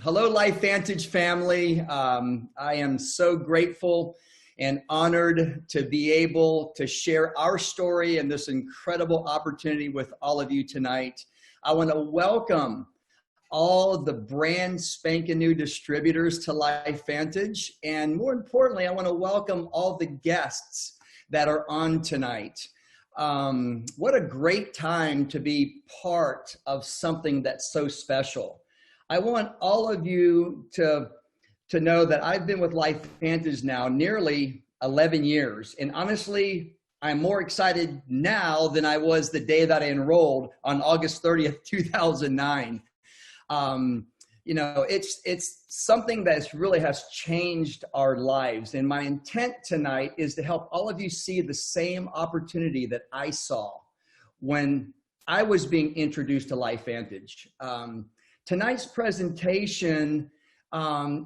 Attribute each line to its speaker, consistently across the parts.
Speaker 1: Hello, LifeVantage family. I am so grateful and honored to be able to share our story and this incredible opportunity with all of you tonight. I want to welcome all of the brand spanking new distributors to LifeVantage. And more importantly, I want to welcome all the guests that are on tonight. What a great time to be part of something that's so special. I want all of you to know that I've been with LifeVantage now nearly 11 years. And honestly, I'm more excited now than I was the day that I enrolled on August 30th, 2009. You know, it's something that really has changed our lives. And my intent tonight is to help all of you see the same opportunity that I saw when I was being introduced to LifeVantage. Tonight's presentation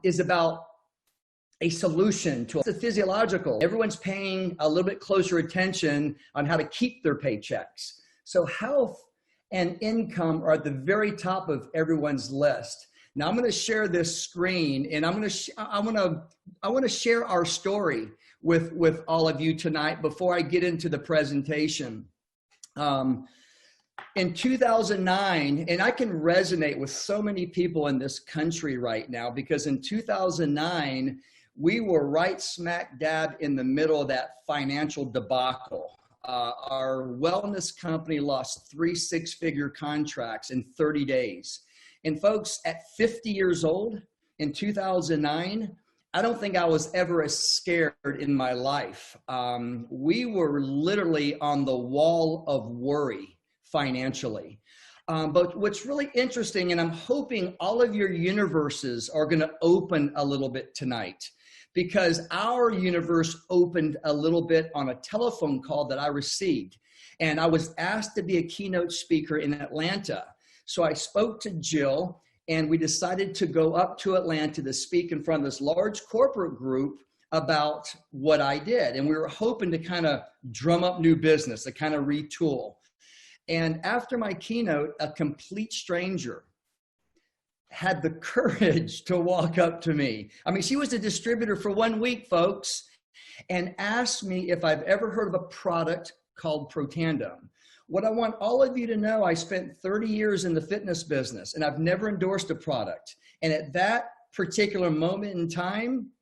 Speaker 1: is about a solution to the physiological. Everyone's paying a little bit closer attention on how to keep their paychecks. So health and income are at the very top of everyone's list. Now I'm going to share this screen, and I want to share our story with all of you tonight before I get into the presentation. In 2009, and I can resonate with so many people in this country right now, because in 2009, we were right smack dab in the middle of that financial debacle. Our wellness company lost 3 six-figure contracts in 30 days. And folks, at 50 years old in 2009, I don't think I was ever as scared in my life. We were literally on the wall of worry financially. But what's really interesting, and I'm hoping all of your universes are going to open a little bit tonight, because our universe opened a little bit on a telephone call that I received. And I was asked to be a keynote speaker in Atlanta. So I spoke to Jill, and we decided to go up to Atlanta to speak in front of this large corporate group about what I did. And we were hoping to kind of drum up new business, to kind of retool. And after my keynote, a complete stranger had the courage to walk up to me. I mean, she was a distributor for 1 week, folks, and asked me if I've ever heard of a product called Protandim. What I want all of you to know, I spent 30 years in the fitness business, and I've never endorsed a product. And at that particular moment in time,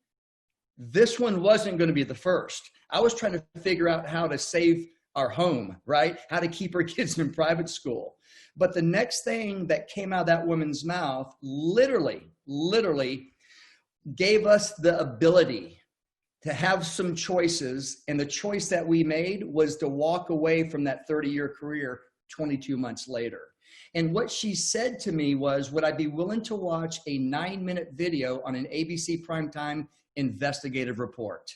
Speaker 1: this one wasn't going to be the first. I was trying to figure out how to save our home, right? How to keep our kids in private school. But the next thing that came out of that woman's mouth literally gave us the ability to have some choices. And the choice that we made was to walk away from that 30-year career 22 months later. And what she said to me was, would I be willing to watch a 9-minute video on an ABC primetime investigative report?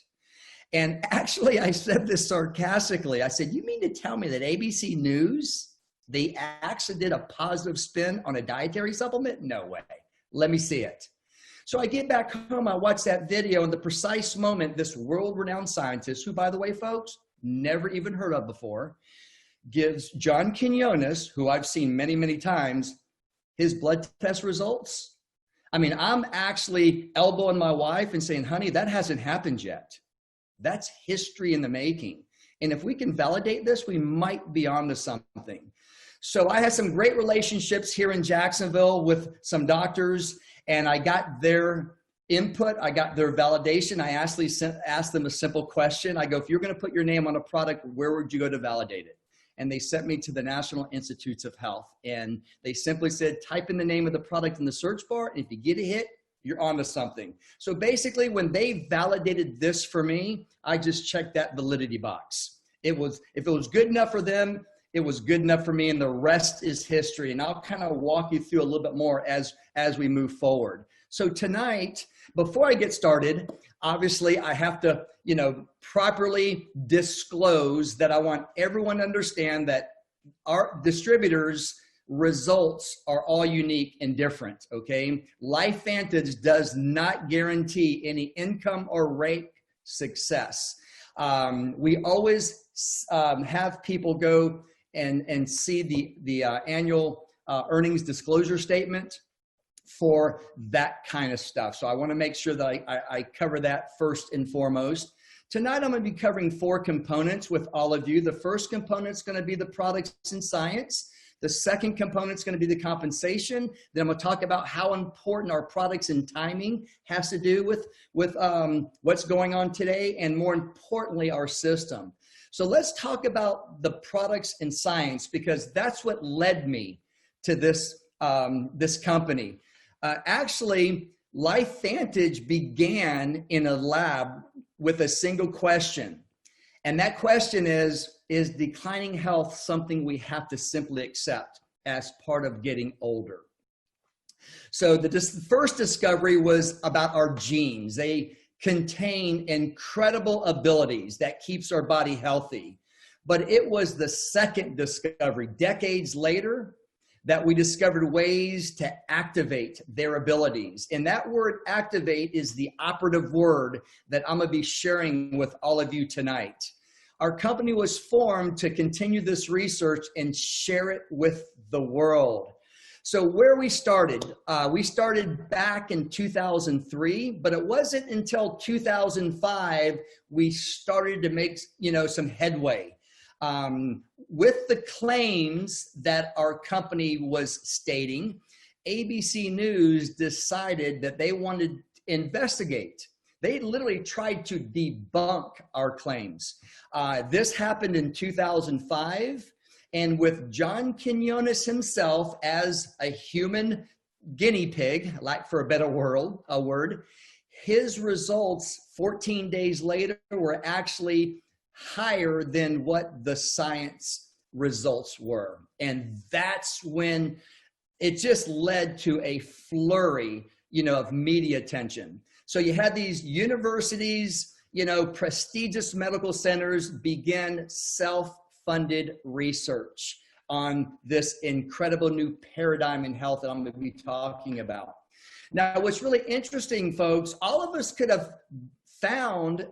Speaker 1: And actually, I said this sarcastically. I said, you mean to tell me that ABC News, they actually did a positive spin on a dietary supplement? No way. Let me see it. So I get back home, I watch that video, and the precise moment, this world-renowned scientist, who, by the way, folks, never even heard of before, gives John Quinones, who I've seen many, many times, his blood test results. I mean, I'm actually elbowing my wife and saying, honey, that hasn't happened yet. That's history in the making. And if we can validate this, we might be onto something. So I had some great relationships here in Jacksonville with some doctors, and I got their input. I got their validation. I asked them a simple question. I go, if you're going to put your name on a product, where would you go to validate it? And they sent me to the National Institutes of Health. And they simply said, type in the name of the product in the search bar, and if you get a hit, you're onto something. So basically, when they validated this for me, I just checked that validity box. If it was good enough for them, it was good enough for me, and the rest is history. And I'll kind of walk you through a little bit more as we move forward. So tonight, before I get started, obviously I have to, properly disclose that I want everyone to understand that our distributors' results are all unique and different, okay? LifeVantage does not guarantee any income or rate success. We always have people go and see the annual earnings disclosure statement for that kind of stuff. So I want to make sure that I cover that first and foremost. Tonight, I'm going to be covering 4 components with all of you. The first component is going to be the products and science. The second component is going to be the compensation. Then I'm going to talk about how important our products and timing has to do with what's going on today, and more importantly, our system. So let's talk about the products and science, because that's what led me to this company. Actually, LifeVantage began in a lab with a single question. And that question is declining health something we have to simply accept as part of getting older? So the first discovery was about our genes. They contain incredible abilities that keeps our body healthy. But it was the second discovery, decades later, that we discovered ways to activate their abilities. And that word activate is the operative word that I'm gonna be sharing with all of you tonight. Our company was formed to continue this research and share it with the world. So where we started back in 2003, but it wasn't until 2005 we started to make some headway. With the claims that our company was stating, ABC News decided that they wanted to investigate. They literally tried to debunk our claims. This happened in 2005, and with John Quinones himself as a human guinea pig, like for a better word, his results 14 days later were actually higher than what the science results were. And that's when it just led to a flurry, of media attention. So you had these universities, prestigious medical centers begin self-funded research on this incredible new paradigm in health that I'm going to be talking about. Now, what's really interesting, folks, all of us could have found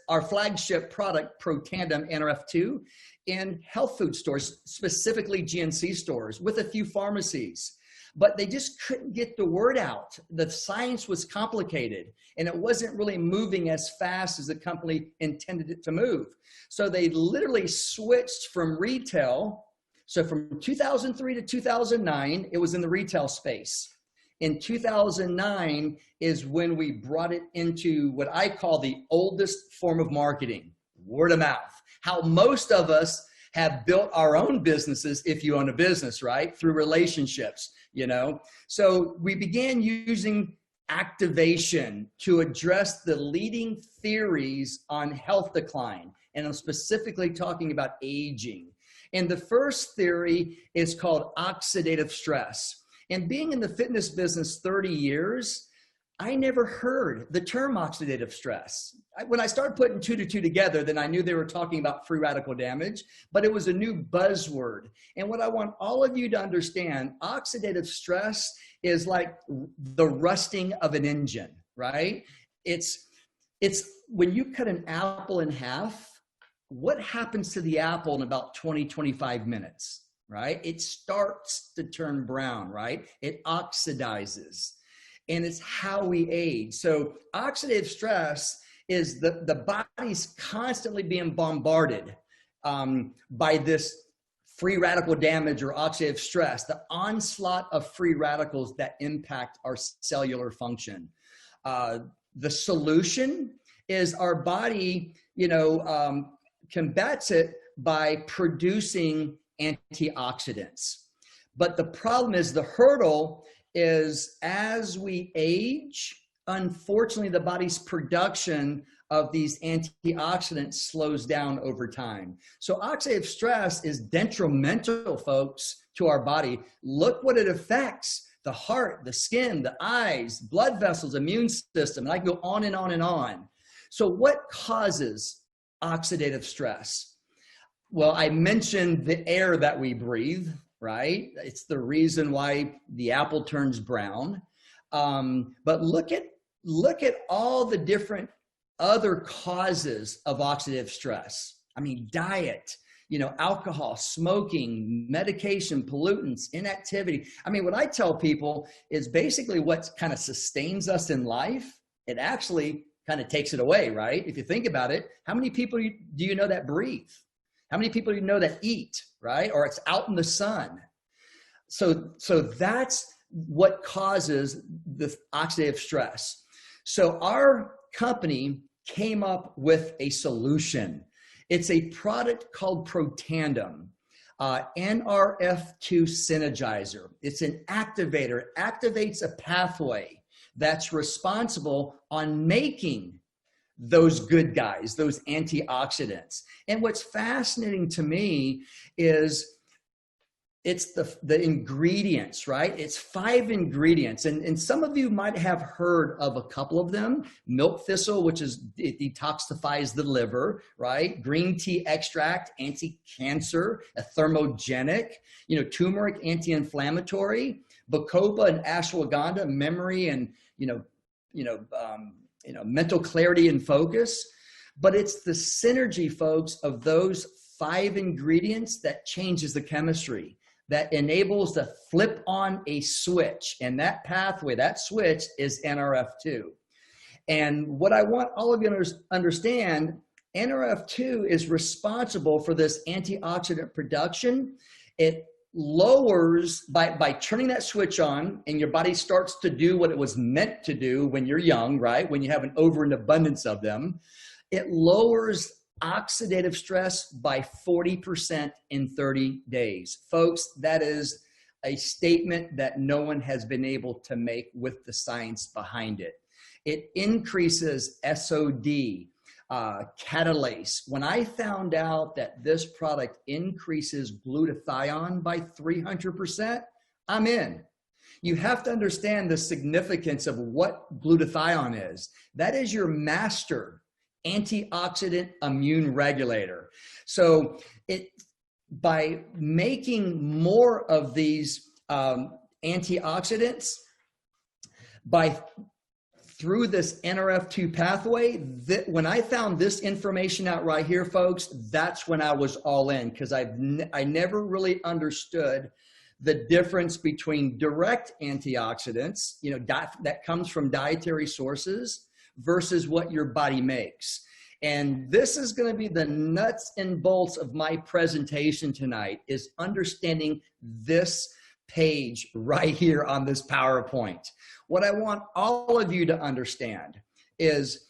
Speaker 1: our flagship product, Protandim NRF2, in health food stores, specifically GNC stores, with a few pharmacies. But they just couldn't get the word out. The science was complicated, and it wasn't really moving as fast as the company intended it to move. So they literally switched from retail. So from 2003 to 2009, it was in the retail space. In 2009 is when we brought it into what I call the oldest form of marketing, word of mouth. How most of us have built our own businesses, if you own a business, right? Through relationships, So we began using activation to address the leading theories on health decline. And I'm specifically talking about aging. And the first theory is called oxidative stress. And being in the fitness business 30 years, I never heard the term oxidative stress. When I started putting 2 to 2 together, then I knew they were talking about free radical damage, but it was a new buzzword. And what I want all of you to understand, oxidative stress is like the rusting of an engine, right? It's when you cut an apple in half, what happens to the apple in about 20, 25 minutes? Right? It starts to turn brown, right? It oxidizes, and it's how we age. So oxidative stress is the body's constantly being bombarded by this free radical damage or oxidative stress, the onslaught of free radicals that impact our cellular function. The solution is our body, combats it by producing antioxidants. But the problem is, the hurdle is, as we age, unfortunately, the body's production of these antioxidants slows down over time. So oxidative stress is detrimental, folks, to our body. Look what it affects: the heart, the skin, the eyes, blood vessels, immune system, and I can go on and on and on. So what causes oxidative stress? Well, I mentioned the air that we breathe, right? It's the reason why the apple turns brown. But look at all the different other causes of oxidative stress. I mean, diet, alcohol, smoking, medication, pollutants, inactivity. I mean, what I tell people is basically what kind of sustains us in life. It actually kind of takes it away, right? If you think about it, how many people do you know that breathe? How many people do you know that eat, right? Or it's out in the sun. So that's what causes the oxidative stress. So our company came up with a solution. It's a product called Protandem, NRF2 Synergizer. It's an activator. It activates a pathway that's responsible on making those good guys, those antioxidants. And what's fascinating to me is it's the ingredients, right? It's 5 ingredients. And some of you might have heard of a couple of them. Milk thistle, which it detoxifies the liver, right? Green tea extract, anti-cancer, a thermogenic, turmeric, anti-inflammatory, bacopa and ashwagandha, memory and, mental clarity and focus. But it's the synergy, folks, of those 5 ingredients that changes the chemistry, that enables to flip on a switch. And that pathway, that switch is NRF2. And what I want all of you to understand, NRF2 is responsible for this antioxidant production. It lowers, by turning that switch on, and your body starts to do what it was meant to do when you're young, right? When you have an over and abundance of them, it lowers oxidative stress by 40% in 30 days. Folks, that is a statement that no one has been able to make with the science behind it. It increases SOD, catalase. When I found out that this product increases glutathione by 300%, I'm in. You have to understand the significance of what glutathione is. That is your master antioxidant immune regulator. So by making more of these antioxidants through this NRF2 pathway, when I found this information out right here, folks, that's when I was all in, because I never really understood the difference between direct antioxidants, that comes from dietary sources, versus what your body makes. And this is going to be the nuts and bolts of my presentation tonight, is understanding this page right here on this PowerPoint. What I want all of you to understand is,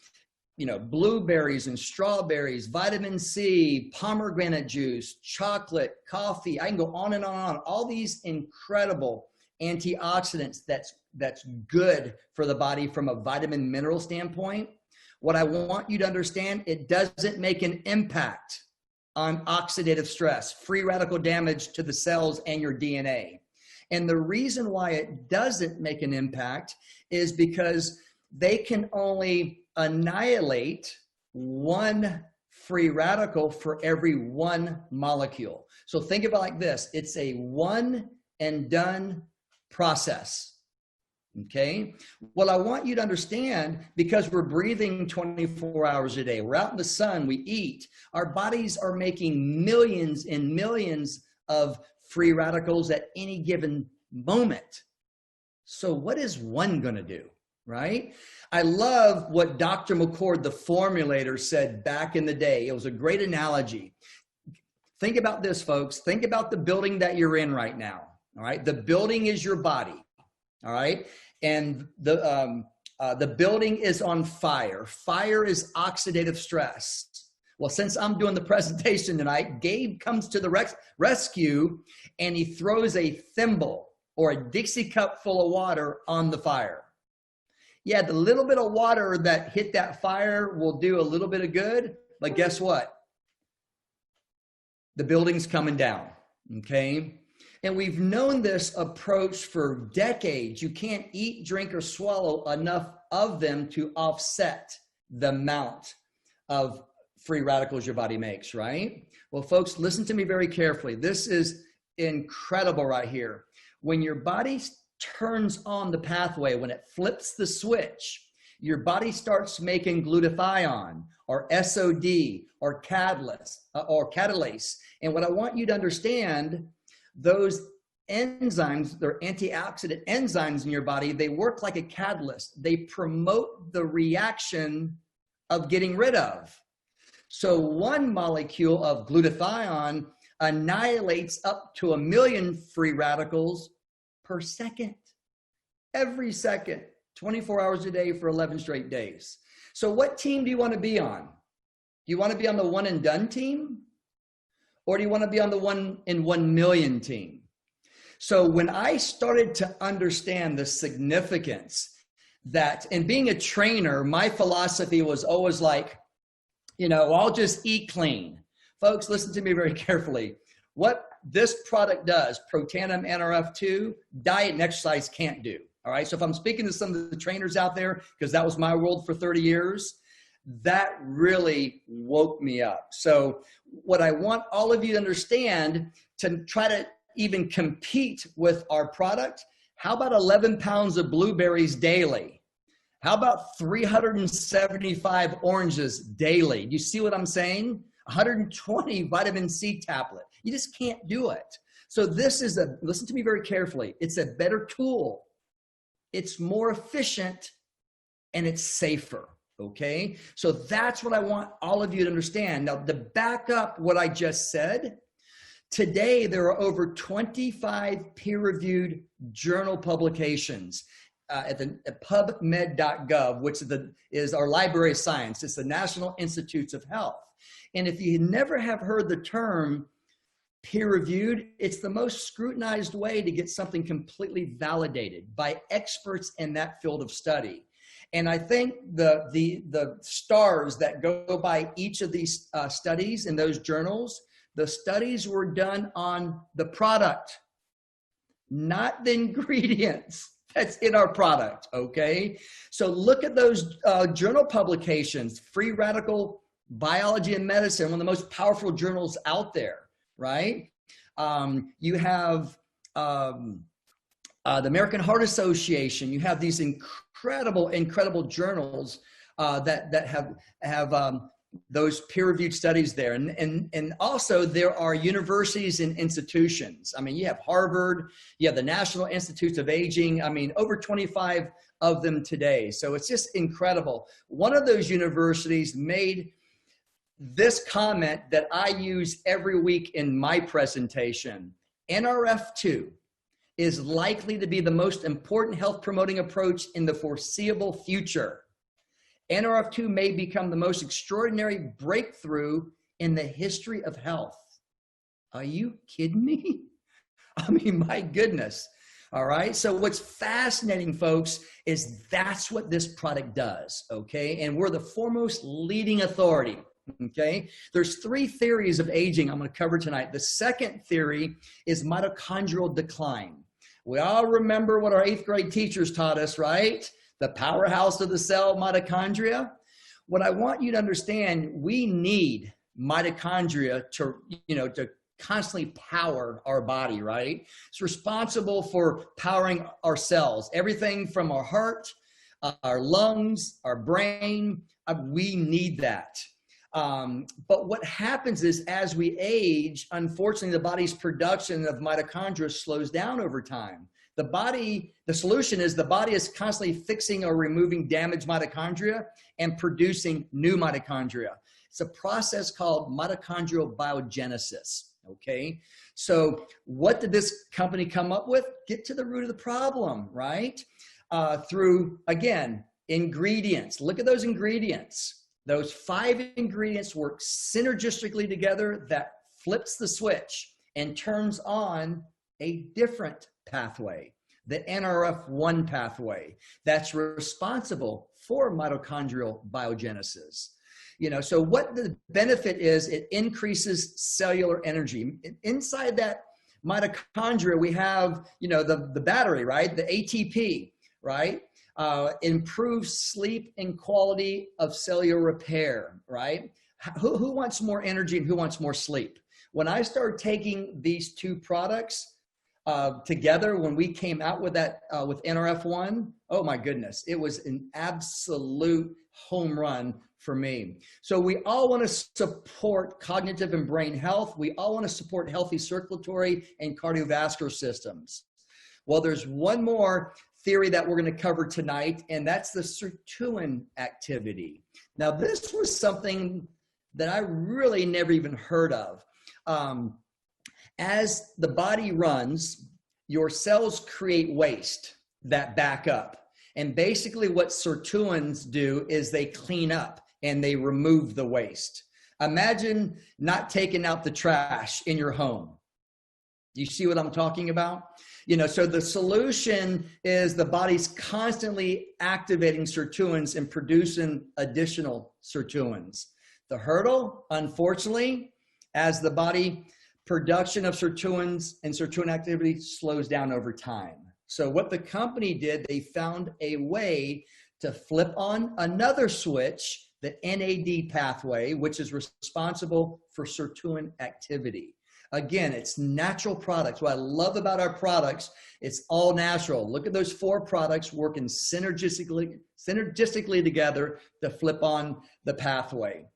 Speaker 1: blueberries and strawberries, vitamin C, pomegranate juice, chocolate, coffee. I can go on and on. All these incredible antioxidants that's good for the body from a vitamin mineral standpoint. What I want you to understand, it doesn't make an impact on oxidative stress, free radical damage to the cells and your DNA. And the reason why it doesn't make an impact is because they can only annihilate 1 free radical for every 1 molecule. So think about it like this. It's a one and done process. Okay. Well, I want you to understand, because we're breathing 24 hours a day, we're out in the sun, we eat, our bodies are making millions and millions of free radicals at any given moment. So what is one going to do, right? I love what Dr. McCord, the formulator, said back in the day. It was a great analogy. Think about this, folks. Think about the building that you're in right now. All right. The building is your body. All right. And the building is on fire. Fire is oxidative stress. Well, since I'm doing the presentation tonight, Gabe comes to the rescue, and he throws a thimble or a Dixie cup full of water on the fire. Yeah, the little bit of water that hit that fire will do a little bit of good, but guess what? The building's coming down, okay? And we've known this approach for decades. You can't eat, drink, or swallow enough of them to offset the amount of free radicals your body makes, right? Well, folks, listen to me very carefully. This is incredible right here. When your body turns on the pathway, when it flips the switch, your body starts making glutathione or SOD or catalase. And what I want you to understand, those enzymes, they're antioxidant enzymes in your body, they work like a catalyst. They promote the reaction of getting rid of. So one molecule of glutathione annihilates up to 1 million free radicals per second, every second, 24 hours a day for 11 straight days. So what team do you want to be on? Do you want to be on the one and done team? Or do you want to be on the 1 in 1 million team? So when I started to understand the significance that, and being a trainer, my philosophy was always like, you know, I'll just eat clean. Folks, listen to me very carefully. What this product does, Protandim NRF2, diet and exercise can't do. All right. So if I'm speaking to some of the trainers out there, because that was my world for 30 years, that really woke me up. So what I want all of you to understand, to try to even compete with our product, how about 11 pounds of blueberries daily? How about 375 oranges daily? You see what I'm saying? 120 vitamin C tablet. You just can't do it. So this is listen to me very carefully. It's a better tool. It's more efficient and it's safer. Okay. So that's what I want all of you to understand. Now, to back up what I just said, today there are over 25 peer-reviewed journal publications at PubMed.gov, which is our Library of Science. It's the National Institutes of Health. And if you never have heard the term peer-reviewed, it's the most scrutinized way to get something completely validated by experts in that field of study. And I think the stars that go by each of these studies in those journals, the studies were done on the product, not the ingredients that's in our product, okay? So look at those journal publications, Free Radical Biology and Medicine, one of the most powerful journals out there, right? You have the American Heart Association. You have these incredible journals that have those peer-reviewed studies there. And also there are universities and institutions. I mean, you have Harvard, you have the National Institutes of Aging. I mean, over 25 of them today. So it's just incredible. One of those universities made this comment that I use every week in my presentation. NRF2 is likely to be the most important health promoting approach in the foreseeable future. NRF2 may become the most extraordinary breakthrough in the history of health. Are you kidding me? I mean, my goodness. All right. So what's fascinating, folks, is that's what this product does. Okay. And we're the foremost leading authority. Okay. There's 3 theories of aging I'm going to cover tonight. The second theory is mitochondrial decline. We all remember what our 8th grade teachers taught us, right? The powerhouse of the cell, mitochondria. What I want you to understand, we need mitochondria to constantly power our body, right? It's responsible for powering our cells, everything from our heart, our lungs, our brain. We need that. But what happens is, as we age, unfortunately, the body's production of mitochondria slows down over time. The solution is the body is constantly fixing or removing damaged mitochondria and producing new mitochondria. It's a process called mitochondrial biogenesis. Okay. So what did this company come up with? Get to the root of the problem, right? Through, again, ingredients. Look at those ingredients. Those 5 ingredients work synergistically together that flips the switch and turns on a different pathway, the NRF1 pathway, that's responsible for mitochondrial biogenesis. So what the benefit is, it increases cellular energy. Inside that mitochondria, we have, the battery, right? The ATP, right? Improves sleep and quality of cellular repair, right? Who wants more energy and who wants more sleep? When I started taking these 2 products, together when we came out with that, with NRF1, oh my goodness, it was an absolute home run for me. So we all want to support cognitive and brain health. We all want to support healthy circulatory and cardiovascular systems. Well, there's one more theory that we're going to cover tonight, and that's the sirtuin activity. Now, this was something that I really never even heard of. As the body runs, your cells create waste that back up. And basically what sirtuins do is they clean up and they remove the waste. Imagine not taking out the trash in your home. You see what I'm talking about? You know, so the solution is the body's constantly activating sirtuins and producing additional sirtuins. The hurdle, unfortunately, as the body production of sirtuins and sirtuin activity slows down over time. So what the company did, they found a way to flip on another switch, the NAD pathway, which is responsible for sirtuin activity. Again, it's natural products. What I love about our products, it's all natural. Look at those 4 products working synergistically together to flip on the pathway.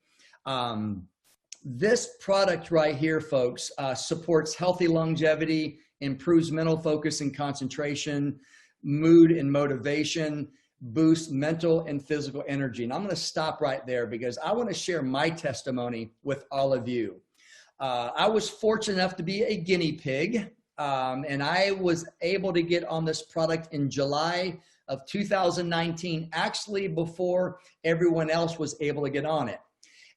Speaker 1: This product right here, folks, supports healthy longevity, improves mental focus and concentration, mood and motivation, boosts mental and physical energy. And I'm going to stop right there because I want to share my testimony with all of you. I was fortunate enough to be a guinea pig, and I was able to get on this product in July of 2019, actually before everyone else was able to get on it.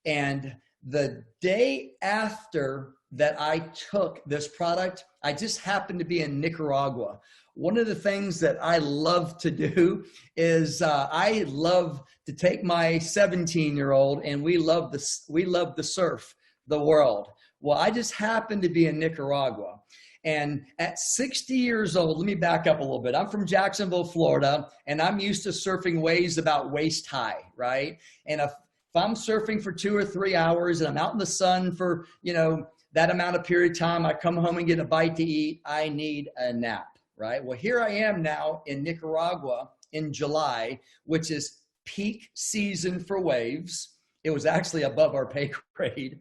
Speaker 1: And the day after that I took this product, I just happened to be in Nicaragua. One of the things that I love to do is I love to take my 17-year-old and we love to surf the world. Well, I just happened to be in Nicaragua. And at 60 years old, let me back up a little bit. I'm from Jacksonville, Florida, and I'm used to surfing waves about waist high, right? And if I'm surfing for 2 or 3 hours and I'm out in the sun for, you know, that amount of period of time, I come home and get a bite to eat, I need a nap, right? Well, here I am now in Nicaragua in July, which is peak season for waves. It was actually above our pay grade.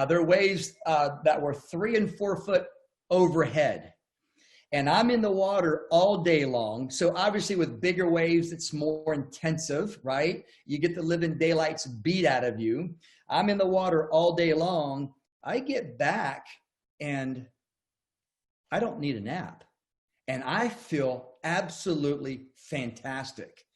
Speaker 1: There are waves that were 3 and 4 foot overhead. And I'm in the water all day long. So obviously with bigger waves, it's more intensive, right? You get the living daylights beat out of you. I'm in the water all day long. I get back and I don't need a nap. And I feel absolutely fantastic.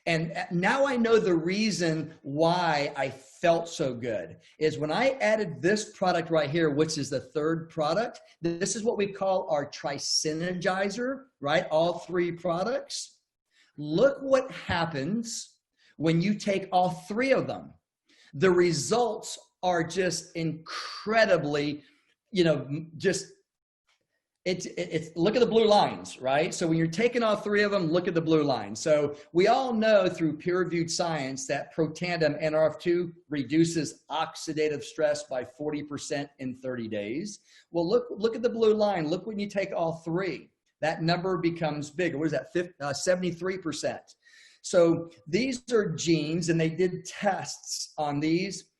Speaker 1: And now I know the reason why I felt so good is when I added this product right here, which is the 3rd product. This is what we call our tri-synergizer, right? All 3 products. Look what happens when you take all 3 of them. The results are just incredibly, you know, just it's look at the blue lines, right? So when you're taking all 3 of them, look at the blue line. So we all know through peer-reviewed science that Protandim NRF2 reduces oxidative stress by 40% in 30 days. Well, look at the blue line. Look when you take all 3. That number becomes bigger. What is that? 73%. So these are genes, and they did tests on these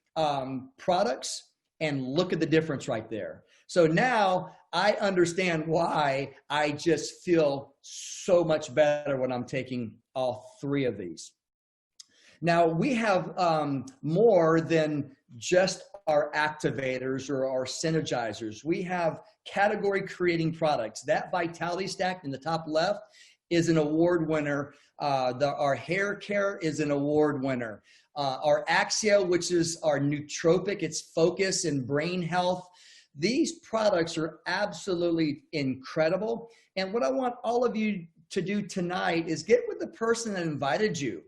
Speaker 1: products, and look at the difference right there. So now I understand why I just feel so much better when I'm taking all 3 of these. Now we have more than just our activators or our synergizers. We have category creating products. That Vitality Stack in the top left is an award winner. Our hair care is an award winner. Our Axia, which is our nootropic, it's focus and brain health. These products are absolutely incredible. And what I want all of you to do tonight is get with the person that invited you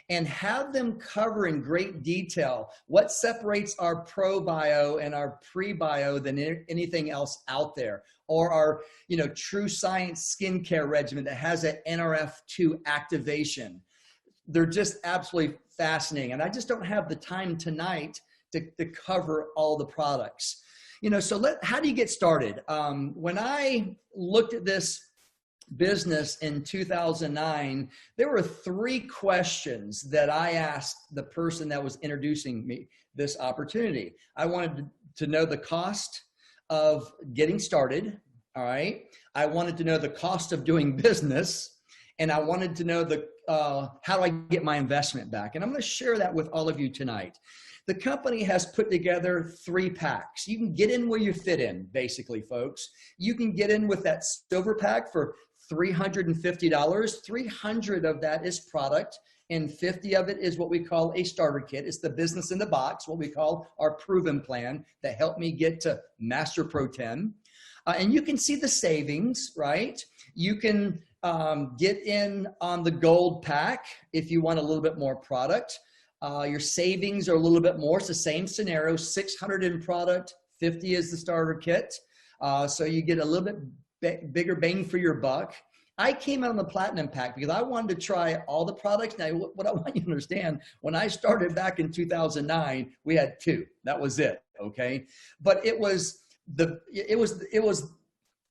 Speaker 1: and have them cover in great detail what separates our ProBio and our PreBio than anything else out there, or our, you know, True Science skincare regimen that has an NRF2 activation. They're just absolutely fascinating. And I just don't have the time tonight to cover all the products. So how do you get started? When I looked at this business in 2009, there were 3 questions that I asked the person that was introducing me this opportunity. I wanted to know the cost of getting started. All right. I wanted to know the cost of doing business, and I wanted to know how do I get my investment back? And I'm going to share that with all of you tonight. The company has put together 3 packs. You can get in where you fit in, basically, folks. You can get in with that silver pack for $350. 300 of that is product, and 50 of it is what we call a starter kit. It's the business in the box, what we call our proven plan that helped me get to Master Pro 10. And you can see the savings, right? You can get in on the gold pack if you want a little bit more product. Your savings are a little bit more. It's the same scenario, 600 in product, 50 is the starter kit. So you get a little bit bigger bang for your buck. I came out on the platinum pack because I wanted to try all the products. Now, what I want you to understand, when I started back in 2009, we had 2. That was it, okay? But it was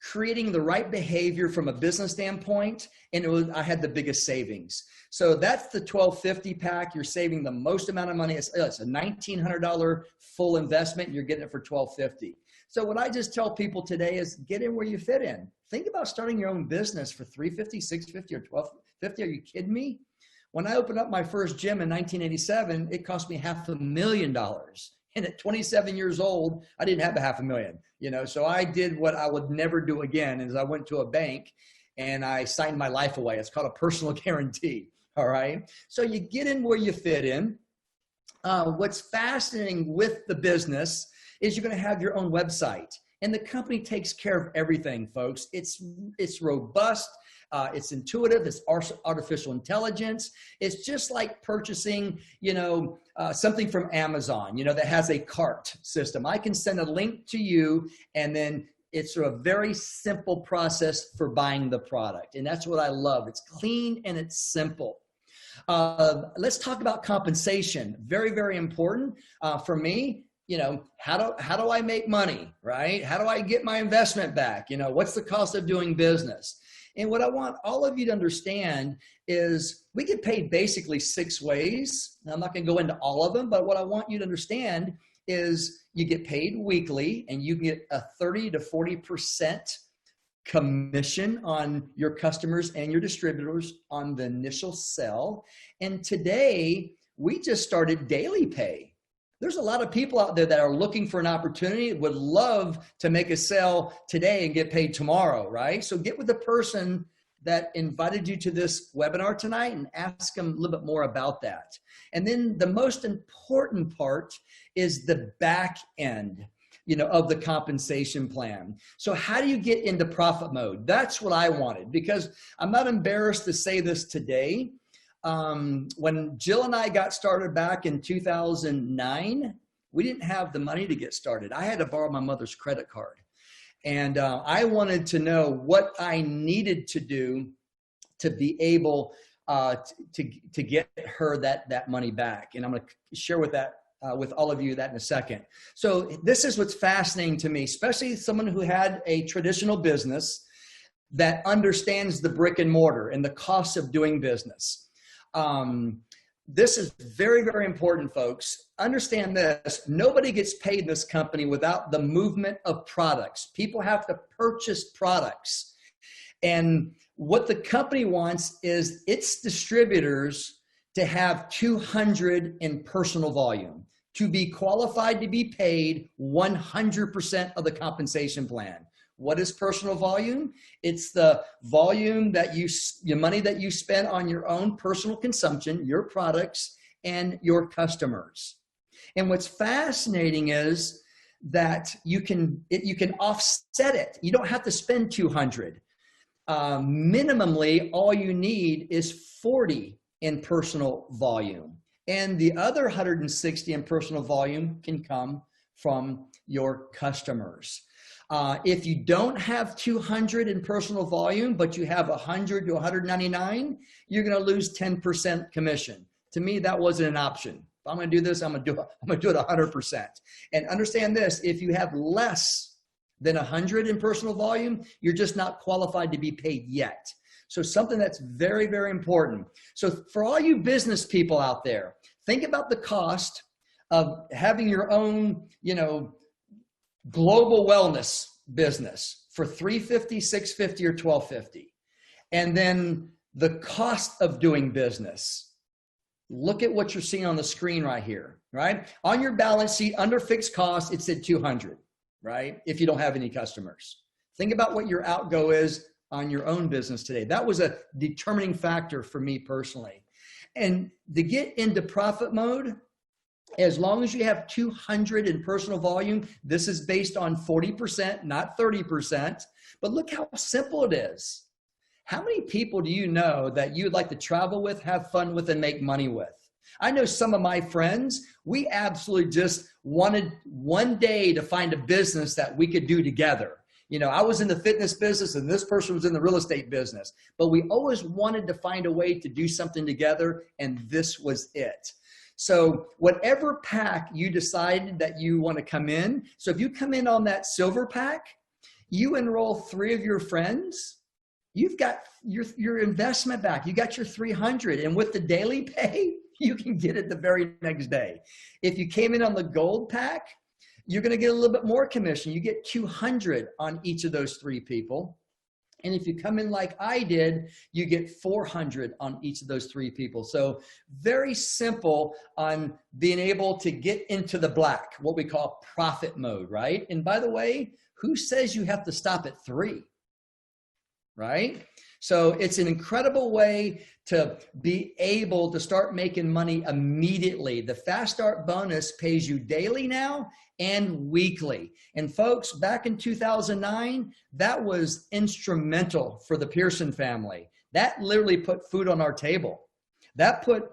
Speaker 1: creating the right behavior from a business standpoint, and I had the biggest savings. So that's the $1,250 pack. You're saving the most amount of money. It's a $1,900 full investment, and you're getting it for $1,250. So what I just tell people today is get in where you fit in. Think about starting your own business for $350, $650, or $1,250. Are you kidding me? When I opened up my first gym in 1987, it cost me $500,000. And at 27 years old, I didn't have $500,000, so I did what I would never do again, is I went to a bank and I signed my life away. It's called a personal guarantee. All right. So you get in where you fit in. What's fascinating with the business is you're going to have your own website, and the company takes care of everything, folks. It's robust. It's intuitive. It's artificial intelligence. It's just like purchasing, something from Amazon, that has a cart system. I can send a link to you, and then it's a very simple process for buying the product. And that's what I love. It's clean and it's simple. Let's talk about compensation. Very, very important for me. How do I make money, right? How do I get my investment back? What's the cost of doing business? And what I want all of you to understand is we get paid basically 6 ways. Now, I'm not going to go into all of them, but what I want you to understand is you get paid weekly, and you get a 30 to 40% commission on your customers and your distributors on the initial sell. And today, we just started daily pay. There's a lot of people out there that are looking for an opportunity, would love to make a sale today and get paid tomorrow, right? So get with the person that invited you to this webinar tonight and ask them a little bit more about that. And then the most important part is the back end, of the compensation plan. So how do you get into profit mode? That's what I wanted, because I'm not embarrassed to say this today. When Jill and I got started back in 2009, we didn't have the money to get started. I had to borrow my mother's credit card. And I wanted to know what I needed to do to be able to get her that money back. And I'm going to share with all of you that in a second. So this is what's fascinating to me, especially someone who had a traditional business that understands the brick and mortar and the cost of doing business. This is very, very important, folks. Understand this. Nobody gets paid in this company without the movement of products. People have to purchase products. And what the company wants is its distributors to have 200 in personal volume, to be qualified to be paid 100% of the compensation plan. What is personal volume? It's the volume that your money that you spend on your own personal consumption, your products, and your customers. And what's fascinating is that you can offset it. You don't have to spend 200. Minimally, all you need is 40 in personal volume. And the other 160 in personal volume can come from your customers. If you don't have 200 in personal volume, but you have 100 to 199, you're going to lose 10% commission. To me, that wasn't an option. If I'm going to do this, I'm going to do it 100%. And understand this, if you have less than 100 in personal volume, you're just not qualified to be paid yet. So something that's very, very important. So for all you business people out there, think about the cost of having your own, global wellness business for $350, $650, or $1,250. And then the cost of doing business. Look at what you're seeing on the screen right here, right? On your balance sheet, under fixed cost, it said 200, right? If you don't have any customers. Think about what your outgo is on your own business today. That was a determining factor for me personally. And to get into profit mode, as long as you have 200 in personal volume, this is based on 40%, not 30%. But look how simple it is. How many people do you know that you'd like to travel with, have fun with, and make money with? I know some of my friends, we absolutely just wanted one day to find a business that we could do together. I was in the fitness business and this person was in the real estate business, but we always wanted to find a way to do something together, and this was it. So whatever pack you decided that you want to come in, so if you come in on that silver pack, you enroll 3 of your friends, you've got your investment back. You got your 300, and with the daily pay, you can get it the very next day. If you came in on the gold pack, you're going to get a little bit more commission. You get 200 on each of those 3 people. And if you come in like I did, you get 400 on each of those 3 people. So very simple on being able to get into the black, what we call profit mode, right? And by the way, who says you have to stop at 3? Right? So it's an incredible way to be able to start making money immediately. The Fast Start bonus pays you daily now and weekly. And folks, back in 2009, that was instrumental for the Pearson family. That literally put food on our table. That put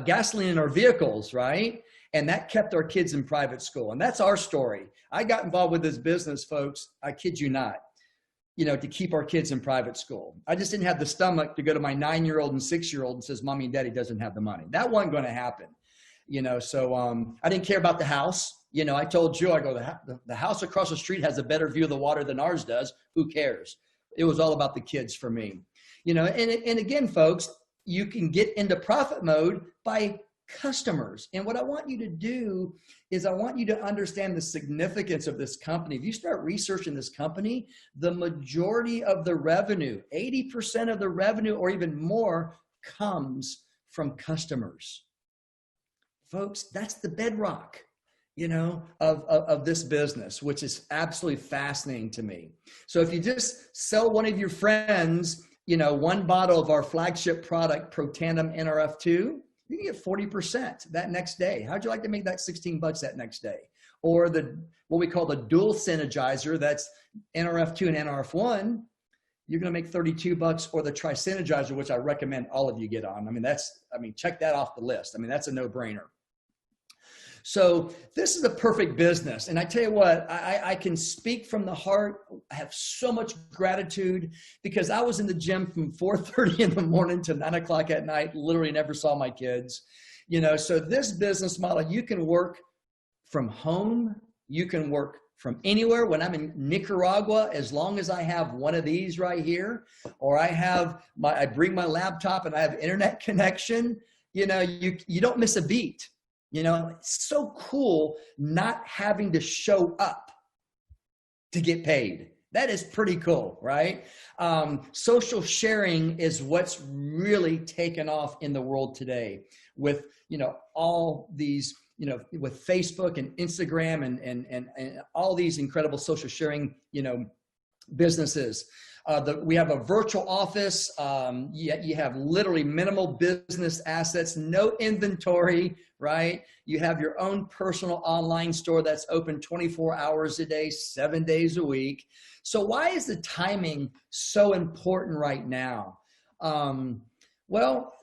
Speaker 1: gasoline in our vehicles, right? And that kept our kids in private school. And that's our story. I got involved with this business, folks. I kid you not. To keep our kids in private school. I just didn't have the stomach to go to my 9-year-old and 6-year-old and says, Mommy and Daddy doesn't have the money. That wasn't going to happen. So I didn't care about the house. I told Joe, I go, the house across the street has a better view of the water than ours does. Who cares? It was all about the kids for me. And again, folks, you can get into profit mode by customers. And what I want you to do is I want you to understand the significance of this company. If you start researching this company, the majority of the revenue, 80% of the revenue or even more, comes from customers. Folks, that's the bedrock, of this business, which is absolutely fascinating to me. So if you just sell one of your friends, 1 bottle of our flagship product, Protandim NRF2, you can get 40% that next day. How'd you like to make that $16 that next day? Or what we call the dual synergizer, that's NRF2 and NRF1, you're going to make $32, or the tri-synergizer, which I recommend all of you get on. Check that off the list. That's a no-brainer. So this is a perfect business. And I tell you what, I can speak from the heart. I have so much gratitude because I was in the gym from 4:30 in the morning to 9 o'clock at night, literally never saw my kids. So this business model, you can work from home. You can work from anywhere. When I'm in Nicaragua, as long as I have one of these right here, or I bring my laptop and I have internet connection, you don't miss a beat. It's so cool not having to show up to get paid. That is pretty cool, right? Social sharing is what's really taken off in the world today with, all these, with Facebook and Instagram and all these incredible social sharing, businesses. We have a virtual office. You have literally minimal business assets, no inventory, right? You have your own personal online store that's open 24 hours a day, 7 days a week. So why is the timing so important right now? Well,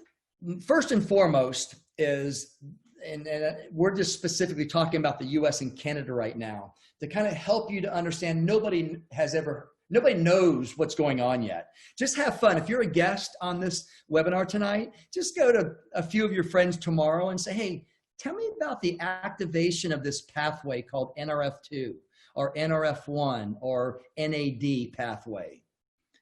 Speaker 1: first and foremost is, and we're just specifically talking about the US and Canada right now, to kind of help you to understand, nobody has ever Nobody knows what's going on yet. Just have fun. If you're a guest on this webinar tonight, just go to a few of your friends tomorrow and say, hey, tell me about the activation of this pathway called NRF2 or NRF1 or NAD pathway.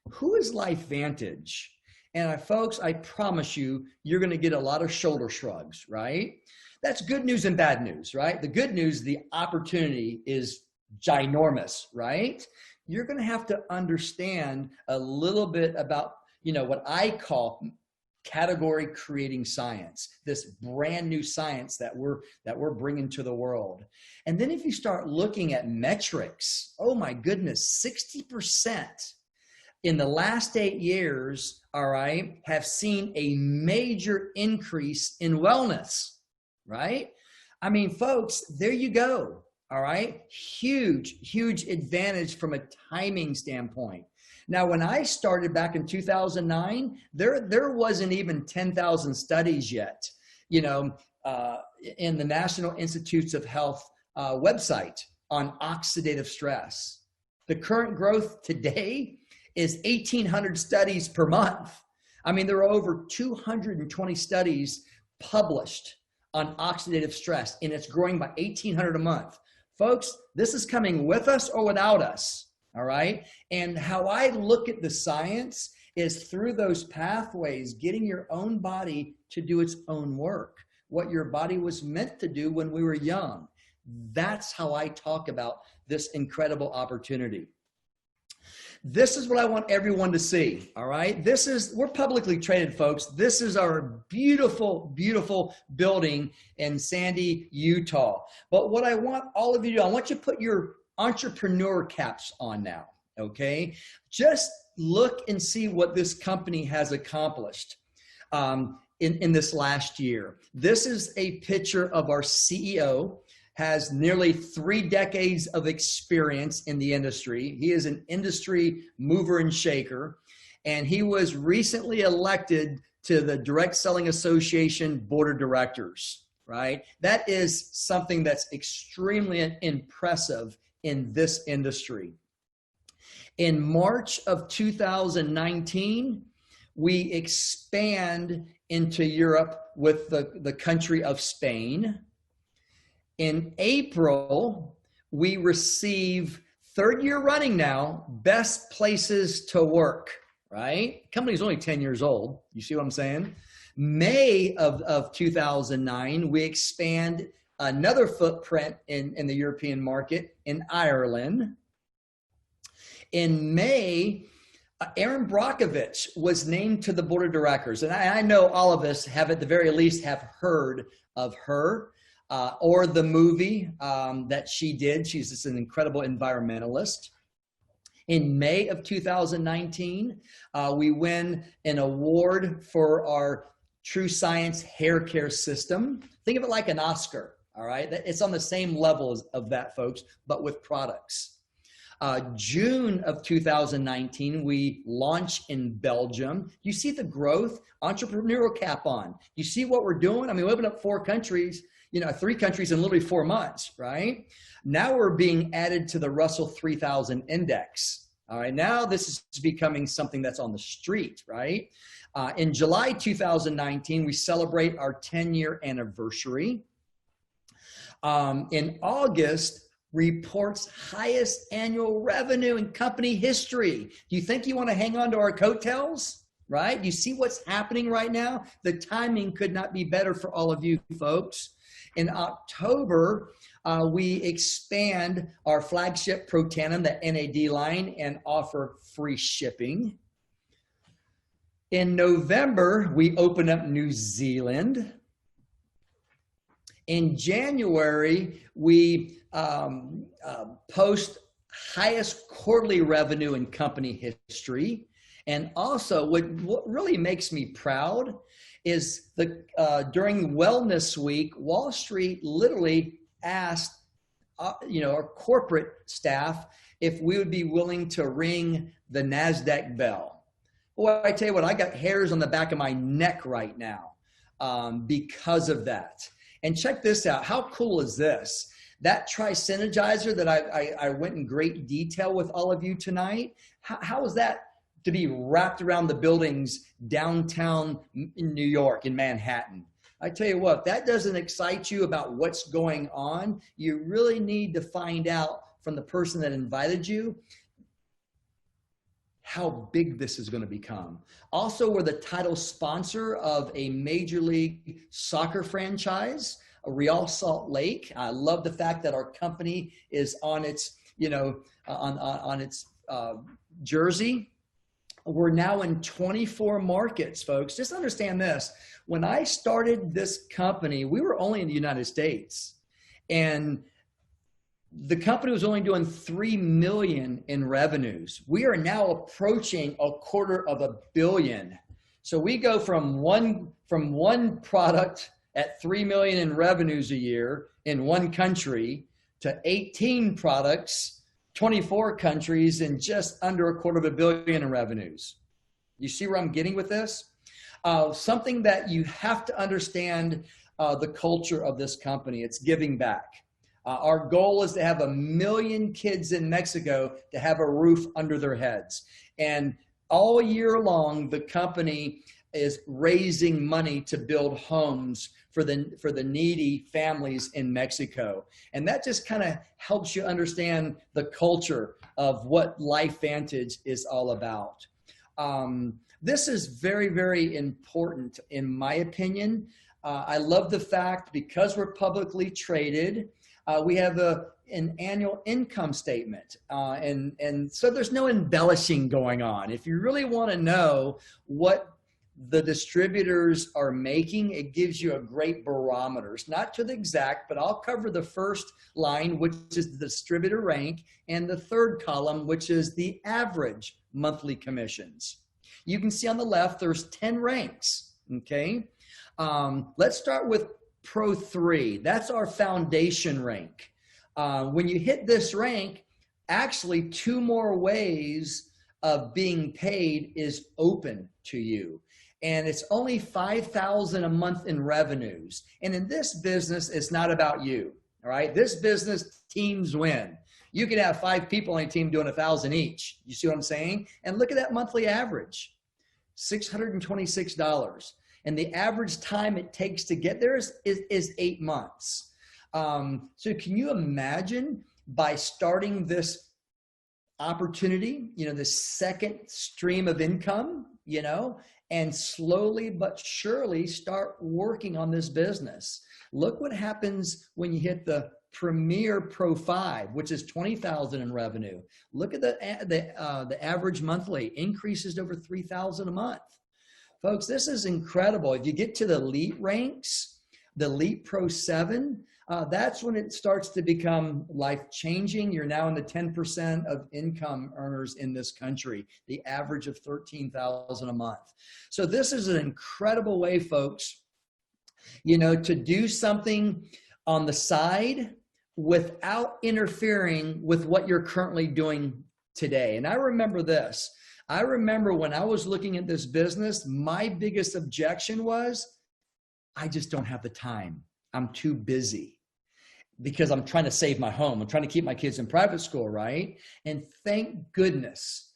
Speaker 1: Who is LifeVantage? And folks, I promise you, you're going to get a lot of shoulder shrugs, right? That's good news and bad news, right? The good news, the opportunity is ginormous, right? You're going to have to understand a little bit about, what I call category creating science, this brand new science that we're bringing to the world. And then if you start looking at metrics, oh my goodness, 60% in the last 8 years, all right, have seen a major increase in wellness, right? I mean, folks, there you go. All right. Huge, huge advantage from a timing standpoint. Now, when I started back in 2009, there wasn't even 10,000 studies yet, in the National Institutes of Health website on oxidative stress. The current growth today is 1,800 studies per month. I mean, there are over 220 studies published on oxidative stress, and it's growing by 1,800 a month. Folks, this is coming with us or without us, all right? And how I look at the science is through those pathways, getting your own body to do its own work, what your body was meant to do when we were young. That's how I talk about this incredible opportunity. This is what I want everyone to see, all right? We're publicly traded, folks. This is our beautiful, beautiful building in Sandy, Utah. But what I want all of you to do, I want you to put your entrepreneur caps on now, okay? Just look and see what this company has accomplished in this last year. This is a picture of our CEO. Has nearly 3 decades of experience in the industry. He is an industry mover and shaker, and he was recently elected to the Direct Selling Association Board of Directors, right? That is something that's extremely impressive in this industry. In March of 2019, we expand into Europe with the country of Spain. In April, we receive 3rd year running now, best places to work, right? Company's only 10 years old. You see what I'm saying? May of 2009, we expand another footprint in the European market in Ireland. In May, Erin Brockovich was named to the board of directors. And I know all of us have at the very least have heard of her. Or the movie that she did. She's just an incredible environmentalist. In May of 2019, we win an award for our True Science hair care system. Think of it like an Oscar, all right? It's on the same level of that, folks, but with products. June of 2019, we launch in Belgium. You see the growth, entrepreneurial cap on. You see what we're doing? I mean, we opened up 4 countries. 3 countries in literally 4 months, right? Now we're being added to the Russell 3000 index. All right, now this is becoming something that's on the street, right? In July 2019, we celebrate our 10-year anniversary. In August, reports highest annual revenue in company history. Do you think you want to hang on to our coattails, right? You see what's happening right now? The timing could not be better for all of you folks. In October, we expand our flagship Protandim, the NAD line, and offer free shipping. In November, we open up New Zealand. In January, we post highest quarterly revenue in company history. And also, what really makes me proud is during Wellness Week, Wall Street literally asked, our corporate staff if we would be willing to ring the NASDAQ bell. Well, I tell you what, I got hairs on the back of my neck right now because of that. And check this out. How cool is this? That Tri-Synergizer that I went in great detail with all of you tonight, how is that to be wrapped around the buildings downtown in New York, in Manhattan? I tell you what, if that doesn't excite you about what's going on, you really need to find out from the person that invited you how big this is going to become. Also, we're the title sponsor of a Major League Soccer franchise, Real Salt Lake. I love the fact that our company is on its, on its jersey. We're now in 24 markets, folks. Just understand this. When I started this company, we were only in the United States. And the company was only doing $3 million in revenues. We are now approaching $250 million. So we go from one product at $3 million in revenues a year in one country to 18 products, 24 countries, and just under $250 million in revenues. You see where I'm getting with this? Something that you have to understand the culture of this company. It's giving back. Our goal is to have 1 million kids in Mexico to have a roof under their heads. And all year long, the company is raising money to build homes for the needy families in Mexico. And that just kind of helps you understand the culture of what LifeVantage is all about. This is very, very important in my opinion. I love the fact because we're publicly traded, we have an annual income statement. And so there's no embellishing going on. If you really want to know what the distributors are making, it gives you a great barometer. It's not to the exact, but I'll cover the first line, which is the distributor rank, and the third column, which is the average monthly commissions. You can see on the left, there's 10 ranks, okay? Let's start with Pro 3. That's our foundation rank. When you hit this rank, actually 2 more ways of being paid is open to you. And it's only $5,000 a month in revenues. And in this business, it's not about you, all right? This business, teams win. You can have 5 people on a team doing $1,000 each. You see what I'm saying? And look at that monthly average, $626. And the average time it takes to get there is 8 months. So can you imagine by starting this opportunity, this second stream of income, and slowly but surely start working on this business? Look what happens when you hit the Premier Pro 5, which is $20,000 in revenue. Look at the average monthly increases to over $3,000 a month. Folks, this is incredible. If you get to the elite ranks, the Elite Pro 7, that's when it starts to become life-changing. You're now in the 10% of income earners in this country, the average of $13,000 a month. So this is an incredible way, folks, to do something on the side without interfering with what you're currently doing today. And I remember this. I remember when I was looking at this business, my biggest objection was, I just don't have the time. I'm too busy because I'm trying to save my home. I'm trying to keep my kids in private school, right? And thank goodness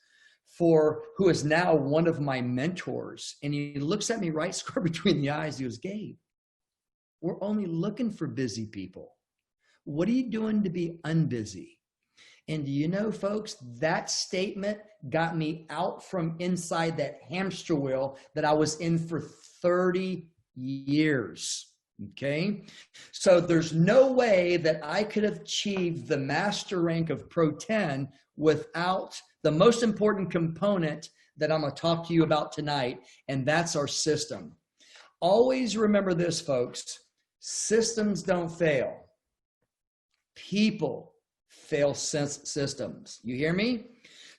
Speaker 1: for who is now one of my mentors. And he looks at me right square between the eyes. He goes, Gabe, we're only looking for busy people. What are you doing to be unbusy? And do you know, folks, that statement got me out from inside that hamster wheel that I was in for 30 years. Okay. So there's no way that I could have achieved the master rank of Pro 10 without the most important component that I'm going to talk to you about tonight. And that's our system. Always remember this, folks. Systems don't fail. People fail systems. You hear me?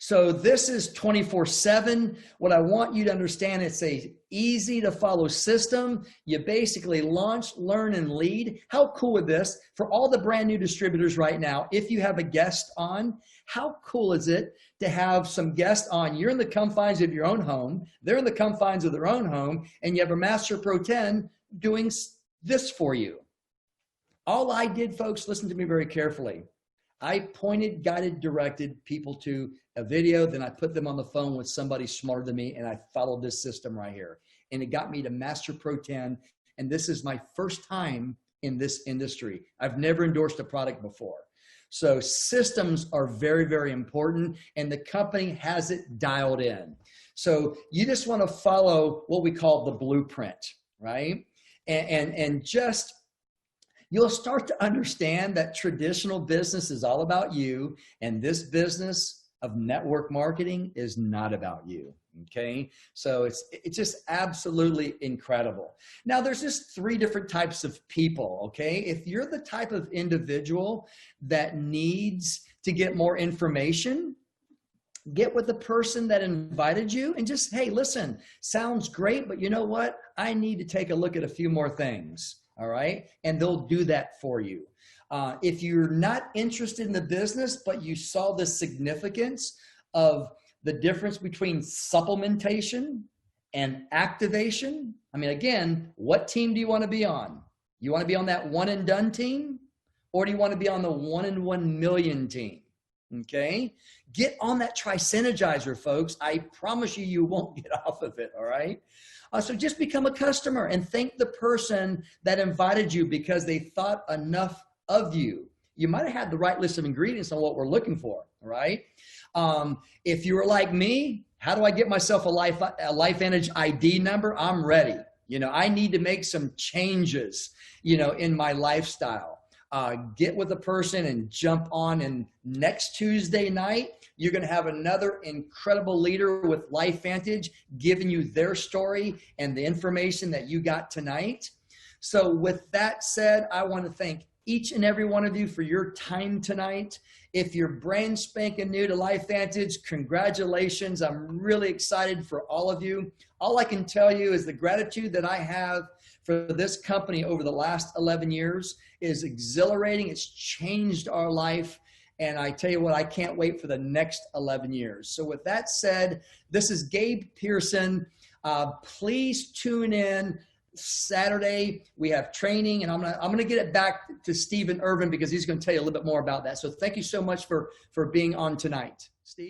Speaker 1: So this is 24/7. What I want you to understand, it's a easy to follow system. You basically launch, learn, and lead. How cool is this for all the brand new distributors right now? If you have a guest on, how cool is it to have some guests on? You're in the confines of your own home. They're in the confines of their own home. And you have a Master Pro 10 doing this for you. All I did, folks, listen to me very carefully. I pointed, guided, directed people to a video. Then I put them on the phone with somebody smarter than me, and I followed this system right here. And it got me to Master Pro 10. And this is my first time in this industry. I've never endorsed a product before. So systems are very, very important, and the company has it dialed in. So you just want to follow what we call the blueprint, right? And just, you'll start to understand that traditional business is all about you, and this business of network marketing is not about you. Okay. So it's just absolutely incredible. Now there's just 3 different types of people. Okay. If you're the type of individual that needs to get more information, get with the person that invited you and just, hey, listen, sounds great, but you know what? I need to take a look at a few more things. All right. And they'll do that for you. If you're not interested in the business, but you saw the significance of the difference between supplementation and activation. I mean, again, what team do you want to be on? You want to be on that one and done team, or do you want to be on the 1 in 1 million team? Okay. Get on that Tri-Synergizer, folks. I promise you, you won't get off of it. All right. So just become a customer and thank the person that invited you because they thought enough of you. You might have had the right list of ingredients on what we're looking for. All right. If you were like me, how do I get myself a LifeVantage ID number? I'm ready. You know, I need to make some changes, you know, in my lifestyle. Get with a person and jump on. And next Tuesday night, you're going to have another incredible leader with LifeVantage giving you their story and the information that you got tonight. So with that said, I want to thank each and every one of you for your time tonight. If you're brand spanking new to LifeVantage, congratulations. I'm really excited for all of you. All I can tell you is the gratitude that I have for this company over the last 11 years is exhilarating. It's changed our life. And I tell you what, I can't wait for the next 11 years. So with that said, this is Gabe Pearson. Please tune in. Saturday, we have training, and I'm gonna get it back to Stephen Irvin because he's going to tell you a little bit more about that. So thank you so much for being on tonight.